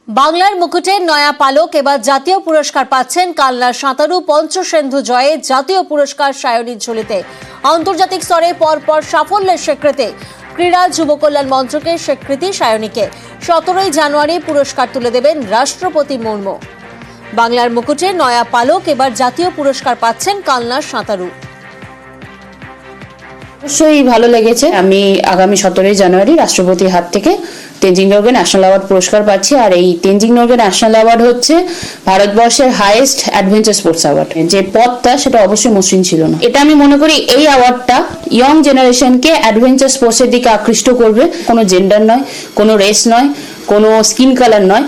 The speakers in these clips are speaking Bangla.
বাংলার মুকুটের নয়া পালক এবার জাতীয় পুরস্কার পাচ্ছেন কালনার সাঁতারু পঞ্চসেন্ধু জয়ে জাতীয় পুরস্কার সায়নীর ঝুলিতে। আন্তর্জাতিক স্তরে পরপর সাফল্যের স্বীকৃতি, ক্রীড়া যুব কল্যাণ মন্ত্রকে স্বীকৃতি সায়নীকে। 17ই জানুয়ারি পুরস্কার তুলে দেবেন রাষ্ট্রপতি মুর্মু। বাংলার মুকুটের নয়া পালক এবার জাতীয় পুরস্কার পাচ্ছেন কালনার সাঁতারু। অবশ্যই ভালো লেগেছে। আমি আগামী 17ই জানুয়ারি রাষ্ট্রপতির হাত থেকে তেনজিং নরগে ন্যাশনাল অ্যাওয়ার্ড পুরস্কার পাচ্ছি। আর এই তেনজিং নরগে ন্যাশনাল অ্যাওয়ার্ড হচ্ছে ভারতবর্ষের হাইয়েস্ট অ্যাডভেঞ্চার স্পোর্টস অ্যাওয়ার্ড। যে পদটা সেটা অবশ্যই মসৃণ ছিল না। এটা আমি মনে করি এই অ্যাওয়ার্ডটা ইয়ং জেনারেশনকে অ্যাডভেঞ্চার স্পোর্টসের দিকে আকৃষ্ট করবে। কোনো জেন্ডার নয়, কোনো রেস নয়, কোনো স্কিন কালার নয়।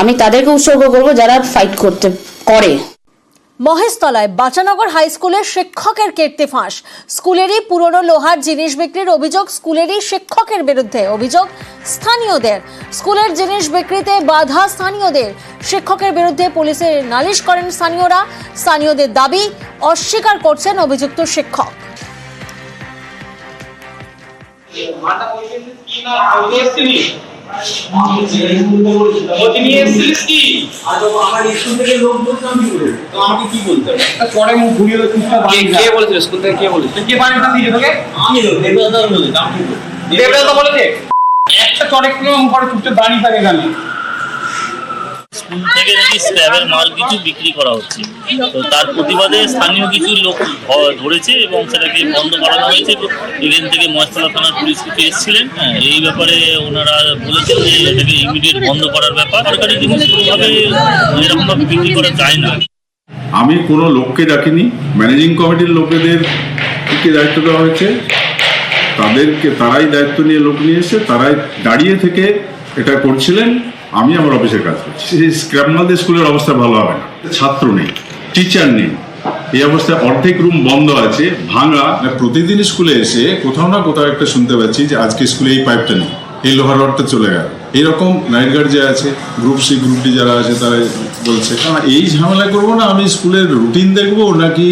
আমি তাদেরকে উৎসর্গ করবো যারা ফাইট করে। মহেশতলায় বাচানগর হাই স্কুলের শিক্ষকের কীর্তি ফাঁস। স্কুলেরই পুরনো লোহার জিনিস বিক্রির অভিযোগ স্কুলেরই শিক্ষকের বিরুদ্ধে। অভিযোগ স্থানীয়দের, স্কুলের জিনিস বিক্রিতে বাধা স্থানীয়দের। শিক্ষকের বিরুদ্ধে পুলিশে নালিশ করেন স্থানীয়রা। স্থানীয়দের দাবি অস্বীকার করছেন অভিযুক্ত শিক্ষক। স্কুল থেকে নাকি স্ক্র্যাপের মাল কিছু বিক্রি করা হচ্ছে, তো তার প্রতিবাদে স্থানীয় কিছু লোক ধরেছে এবং সেটাকে বন্ধ করানো হয়েছে। এখান থেকে মহেশতলা থানার পুলিশ কিছু এসেছিলেন। এই ব্যাপারে ওনারা বলেছেন যে এটাকে ইমিডিয়েট বন্ধ করার ব্যাপার। সরকারি জিনিস কোনোভাবে এরকমভাবে বিক্রি করা যায় না। আমি কোনো লোককে ডাকিনি, ম্যানেজিং কমিটির লোকেদের কি দায়িত্ব দেওয়া হয়েছে তারাই দায়িত্ব নিয়ে লোক নিয়ে এসে তারাই দাঁড়িয়ে থেকে এটা করছিলেন। আমি আমার অফিসের কাজ করছি। সেই স্ক্র্যাপ মাল দিয়ে স্কুলের অবস্থা ভালো হবে না। ছাত্র নেই, টিচার নেই, এই অবস্থায় অর্ধেক রুম বন্ধ আছে, ভাঙা। প্রতিদিন স্কুলে এসে কোথাও না কোথাও একটা শুনতে পাচ্ছি যে আজকে স্কুলে এই পাইপটা নেই, এই লোহার রডটা চলে গেল। এইরকম নাইট গার্ড যে আছে, গ্রুপ সি গ্রুপ ডি যারা আছে তারা বলছে কারণ এই ঝামেলা করবো না। আমি স্কুলের রুটিন দেখবো নাকি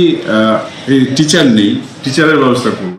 এই টিচার নেই, টিচারের ব্যবস্থা করবো।